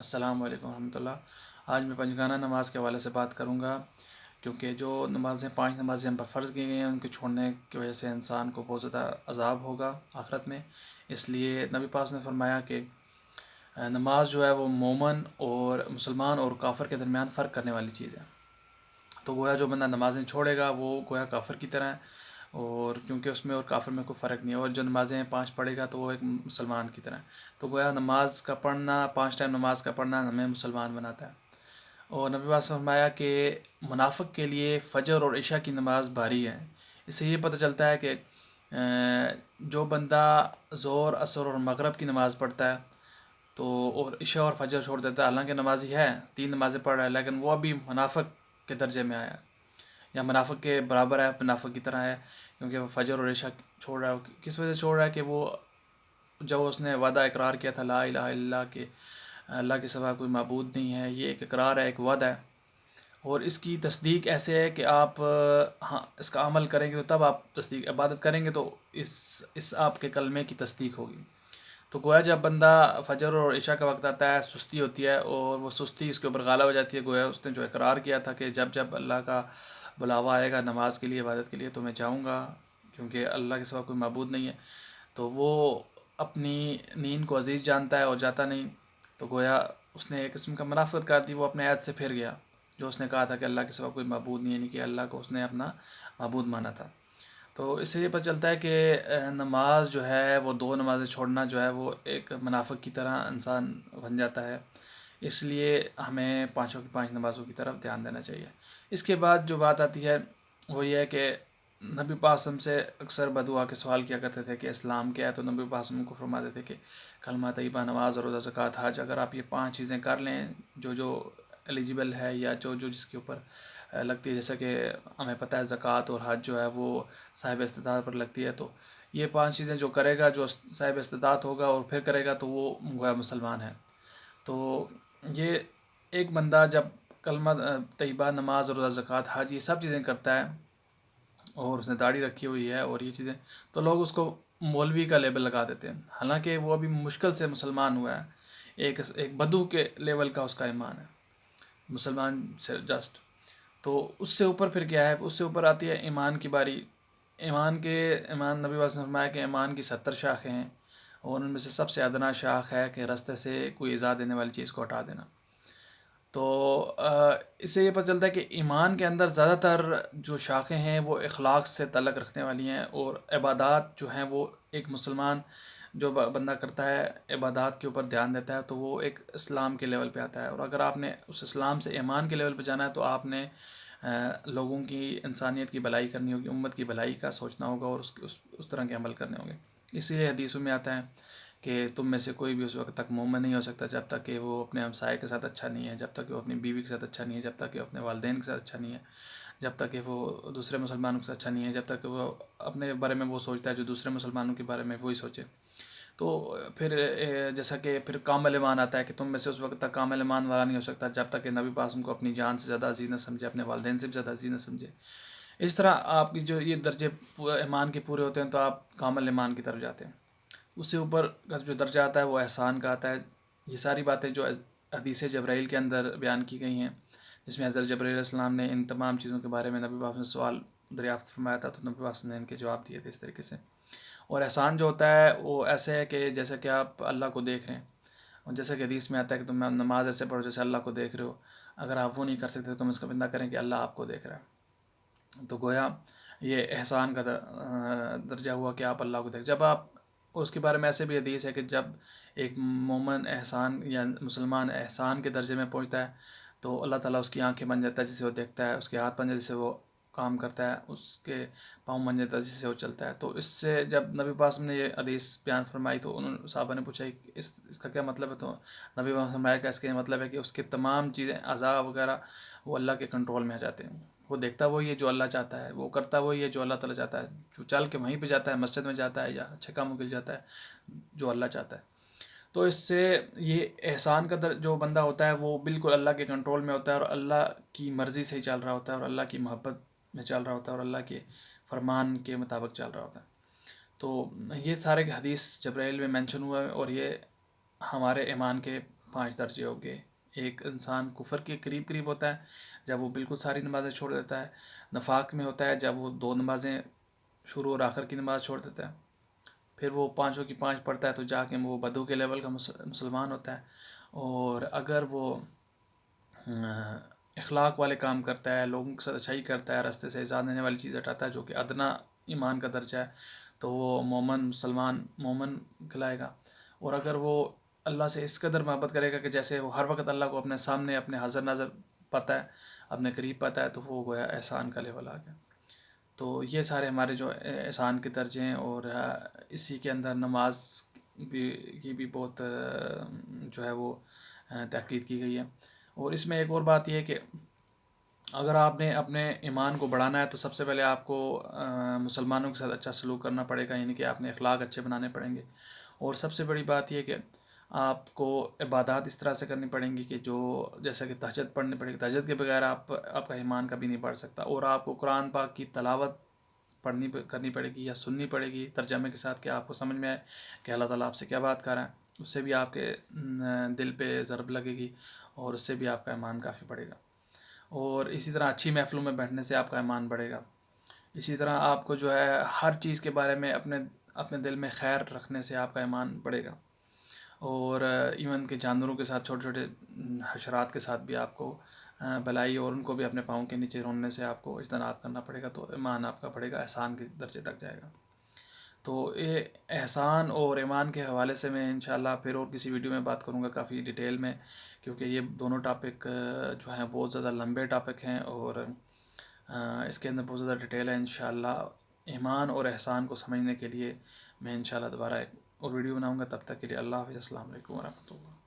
السلام علیکم ورحمۃ اللہ۔ آج میں پنجگانہ نماز کے حوالے سے بات کروں گا، کیونکہ جو نمازیں 5 نمازیں ہم پر فرض کی گئی ہیں ان کے چھوڑنے کی وجہ سے انسان کو بہت زیادہ عذاب ہوگا آخرت میں۔ اس لیے نبی پاک نے فرمایا کہ نماز جو ہے وہ مومن اور مسلمان اور کافر کے درمیان فرق کرنے والی چیز ہے۔ تو گویا جو بندہ نمازیں چھوڑے گا وہ گویا کافر کی طرح ہے، اور کیونکہ اس میں اور کافر میں کوئی فرق نہیں ہے، اور جو نمازیں 5 پڑھے گا تو وہ ایک مسلمان کی طرح ہے۔ تو گویا نماز کا پڑھنا، 5 ٹائم نماز کا پڑھنا ہمیں مسلمان بناتا ہے۔ اور نبی پاک نے فرمایا کہ منافق کے لیے فجر اور عشاء کی نماز بھاری ہے۔ اس سے یہ پتہ چلتا ہے کہ جو بندہ ظہر، عصر اور مغرب کی نماز پڑھتا ہے تو اور عشاء اور فجر چھوڑ دیتا ہے، حالانکہ نمازی ہے، 3 نمازیں پڑھ رہا ہے، لیکن وہ ابھی منافق کے درجے میں آیا ہے، یا منافق کے برابر ہے، منافق کی طرح ہے، کیونکہ وہ فجر اور عشاء چھوڑ رہا ہے۔ کس وجہ سے چھوڑ رہا ہے؟ کہ وہ جب اس نے وعدہ اقرار کیا تھا لا الہ الا اللہ کہ اللہ کے سوا کوئی معبود نہیں ہے، یہ ایک اقرار ہے، ایک وعدہ ہے، اور اس کی تصدیق ایسے ہے کہ آپ ہاں اس کا عمل کریں گے تو تب آپ تصدیق، عبادت کریں گے تو اس آپ کے کلمے کی تصدیق ہوگی۔ تو گویا جب بندہ فجر اور عشاء کا وقت آتا ہے، سستی ہوتی ہے اور وہ سستی اس کے اوپر غالب ہو جاتی ہے، گویا اس نے جو اقرار کیا تھا کہ جب جب اللہ کا بلاوا آئے گا نماز کے لیے، عبادت کے لیے، تو میں جاؤں گا، کیونکہ اللہ کے سوا کوئی معبود نہیں ہے، تو وہ اپنی نیند کو عزیز جانتا ہے اور جاتا نہیں، تو گویا اس نے ایک قسم کا منافقت کر دی، وہ اپنے عہد سے پھر گیا جو اس نے کہا تھا کہ اللہ کے سوا کوئی معبود نہیں ہے، یعنی کہ اللہ کو اس نے اپنا معبود مانا تھا۔ تو اس سے یہ پتہ چلتا ہے کہ نماز جو ہے وہ 2 نمازیں چھوڑنا جو ہے وہ ایک منافق کی طرح انسان بن جاتا ہے۔ اس لیے ہمیں 5 نمازوں کی طرف دھیان دینا چاہیے۔ اس کے بعد جو بات آتی ہے وہ یہ ہے کہ نبی پاک صلی اللہ علیہ وسلم سے اکثر بدعا کے سوال کیا کرتے تھے کہ اسلام کیا ہے، تو نبی پاک صلی اللہ علیہ وسلم کو فرماتے تھے کہ کلمہ طیبہ، نماز، روزہ، زکوٰۃ، حج، اگر آپ یہ 5 چیزیں کر لیں جو ایلیجیبل ہے، یا جو جس کے اوپر لگتی ہے، جیسا کہ ہمیں پتہ ہے زکوٰۃ اور حج جو ہے وہ صاحب استطاعت پر لگتی ہے، تو یہ 5 چیزیں جو کرے گا، جو صاحب استطاعت ہوگا اور پھر کرے گا، تو وہ گویا مسلمان ہے۔ تو یہ ایک بندہ جب کلمہ طیبہ، نماز، روزہ، زکوٰۃ، حج، یہ سب چیزیں کرتا ہے اور اس نے داڑھی رکھی ہوئی ہے اور یہ چیزیں، تو لوگ اس کو مولوی کا لیبل لگا دیتے ہیں، حالانکہ وہ ابھی مشکل سے مسلمان ہوا ہے، ایک بدو کے لیول کا اس کا ایمان ہے، مسلمان سے جسٹ۔ تو اس سے اوپر پھر کیا ہے؟ اس سے اوپر آتی ہے ایمان کی باری۔ ایمان نبی واسطے نے فرمایا کہ ایمان کی 70 شاخیں ہیں، اور ان میں سے سب سے ادنا شاخ ہے کہ رستے سے کوئی ایذا دینے والی چیز کو ہٹا دینا۔ تو اس سے یہ پتہ چلتا ہے کہ ایمان کے اندر زیادہ تر جو شاخیں ہیں وہ اخلاق سے تعلق رکھنے والی ہیں، اور عبادات جو ہیں وہ ایک مسلمان جو بندہ کرتا ہے، عبادات کے اوپر دھیان دیتا ہے، تو وہ ایک اسلام کے لیول پہ آتا ہے، اور اگر آپ نے اس اسلام سے ایمان کے لیول پہ جانا ہے تو آپ نے لوگوں کی، انسانیت کی بھلائی کرنی ہوگی، امت کی بھلائی کا سوچنا ہوگا، اور اس طرح کے عمل کرنے ہوں گے۔ اسی لیے حدیثوں میں آتا ہے کہ تم میں سے کوئی بھی اس وقت تک مومن نہیں ہو سکتا جب تک کہ وہ اپنے ہمسائے کے ساتھ اچھا نہیں ہے، جب تک کہ وہ اپنی بیوی کے ساتھ اچھا نہیں ہے، جب تک کہ وہ اپنے والدین کے ساتھ اچھا نہیں ہے، جب تک کہ وہ دوسرے مسلمانوں کے ساتھ اچھا نہیں ہے، جب تک کہ وہ اپنے بارے میں وہ سوچتا ہے جو دوسرے مسلمانوں کے بارے میں وہی سوچے۔ تو پھر جیسا کہ پھر کامل ایمان آتا ہے کہ تم میں سے اس وقت تک کامل ایمان والا نہیں ہو سکتا جب تک کہ نبی پاک کو اپنی جان سے زیادہ عزیز نہ سمجھے، اپنے والدین سے بھی زیادہ عزیز نہ سمجھے۔ اس طرح آپ کی جو یہ درجے ایمان کے پورے ہوتے ہیں تو آپ کامل ایمان کی طرف جاتے ہیں۔ اس سے اوپر کا جو درجہ آتا ہے وہ احسان کا آتا ہے۔ یہ ساری باتیں جو حدیث جبرائیل کے اندر بیان کی گئی ہیں، جس میں حضرت جبرائیل علیہ السلام نے ان تمام چیزوں کے بارے میں نبی پاک سے سوال دریافت فرمایا تھا، تو نبی پاک نے ان کے جواب دیے تھے اس طریقے سے۔ اور احسان جو ہوتا ہے وہ ایسے ہے کہ جیسے کہ آپ اللہ کو دیکھ رہے ہیں، اور جیسے کہ حدیث میں آتا ہے کہ تم نماز ایسے پڑھو جیسے اللہ کو دیکھ رہے ہو، اگر آپ وہ نہیں کر سکتے تو تم اس کا بندہ کریں کہ اللہ آپ کو دیکھ رہا ہے۔ تو گویا یہ احسان کا درجہ ہوا کہ آپ اللہ کو دیکھ، جب آپ اس کے بارے میں ایسے بھی حدیث ہے کہ جب ایک مومن احسان یا مسلمان احسان کے درجے میں پہنچتا ہے تو اللہ تعالیٰ اس کی آنکھیں بن جاتا ہے جسے وہ دیکھتا ہے، اس کے ہاتھ بن جاتے جسے وہ کام کرتا ہے، اس کے پاؤں بن جاتا ہے جس سے وہ چلتا ہے۔ تو اس سے جب نبی پاک نے یہ حدیث بیان فرمائی تو انہوں نے صحابہ نے پوچھا کہ اس کا کیا مطلب ہے؟ تو نبی پاک نے فرمایا کہ اس کا یہ مطلب ہے کہ اس کے تمام چیزیں، اعضاء وغیرہ، وہ اللہ کے کنٹرول میں آ جاتے ہیں، وہ دیکھتا وہی ہے جو اللہ چاہتا ہے، وہ کرتا وہی ہے جو اللہ تعالیٰ چاہتا ہے، جو چل کے وہیں پہ جاتا ہے، مسجد میں جاتا ہے یا اچھے کاموں کے لیے جاتا ہے جو اللہ چاہتا ہے۔ تو اس سے یہ احسان کا جو بندہ ہوتا ہے وہ بالکل اللہ کے کنٹرول میں ہوتا ہے، اور اللہ کی مرضی سے ہی چل رہا ہوتا ہے، اور اللہ کی محبت میں چل رہا ہوتا ہے، اور اللہ کے فرمان کے مطابق چل رہا ہوتا ہے۔ تو یہ سارے حدیث جبرائیل میں مینشن ہوا ہے، اور یہ ہمارے ایمان کے 5 درجے ہو گئے. ایک انسان کفر کے قریب قریب ہوتا ہے جب وہ بالکل ساری نمازیں چھوڑ دیتا ہے. نفاق میں ہوتا ہے جب وہ 2 نمازیں شروع اور آخر کی نماز چھوڑ دیتا ہے. پھر وہ 5 کی 5 پڑھتا ہے تو جا کے وہ بدو کے لیول کا مسلمان ہوتا ہے. اور اگر وہ اخلاق والے کام کرتا ہے، لوگوں کے ساتھ اچھائی کرتا ہے، راستے سے ایزا دینے والی چیز ہٹاتا ہے جو کہ ادنا ایمان کا درجہ ہے، تو وہ مومن مسلمان مومن کہلائے گا. اور اگر وہ اللہ سے اس قدر محبت کرے گا کہ جیسے وہ ہر وقت اللہ کو اپنے سامنے اپنے حاضر ناظر پاتا ہے، اپنے قریب پاتا ہے، تو وہ گویا احسان کا لیول آ گیا. تو یہ سارے ہمارے جو احسان کے درجے ہیں، اور اسی کے اندر نماز کی بھی بہت جو ہے وہ تاکید کی گئی ہے. اور اس میں ایک اور بات یہ ہے کہ اگر آپ نے اپنے ایمان کو بڑھانا ہے تو سب سے پہلے آپ کو مسلمانوں کے ساتھ اچھا سلوک کرنا پڑے گا، یعنی کہ آپ نے اخلاق اچھے بنانے پڑیں گے. اور سب سے بڑی بات یہ کہ آپ کو عبادات اس طرح سے کرنی پڑیں گی کہ جو جیسا کہ تہجد پڑھنی پڑے گی، تہجد کے بغیر آپ کا ایمان کبھی نہیں بڑھ سکتا. اور آپ کو قرآن پاک کی تلاوت کرنی پڑے گی یا سننی پڑے گی ترجمے کے ساتھ کہ آپ کو سمجھ میں آئے کہ اللہ تعالیٰ آپ سے کیا بات کر رہا ہے. اس سے بھی آپ کے دل پہ ضرب لگے گی اور اس سے بھی آپ کا ایمان کافی بڑھے گا. اور اسی طرح اچھی محفلوں میں بیٹھنے سے آپ کا ایمان بڑھے گا. اسی طرح آپ کو جو ہے ہر چیز کے بارے میں اپنے دل میں خیر رکھنے سے آپ کا ایمان بڑھے گا. اور ایون کہ جانوروں کے ساتھ چھوٹے چھوٹے حشرات کے ساتھ بھی آپ کو بھلائی اور ان کو بھی اپنے پاؤں کے نیچے روننے سے آپ کو اجتناب کرنا پڑے گا، تو ایمان آپ کا بڑھے گا، احسان کے درجے تک جائے گا. تو یہ احسان اور ایمان کے حوالے سے میں انشاءاللہ پھر اور کسی ویڈیو میں بات کروں گا کافی ڈیٹیل میں، کیونکہ یہ دونوں ٹاپک جو ہیں بہت زیادہ لمبے ٹاپک ہیں اور اس کے اندر بہت زیادہ ڈیٹیل ہے. انشاءاللہ ایمان اور احسان کو سمجھنے کے لیے میں انشاءاللہ دوبارہ ایک اور ویڈیو بناؤں گا. تب تک کے لیے اللہ حافظ. السلام علیکم ورحمۃ اللہ.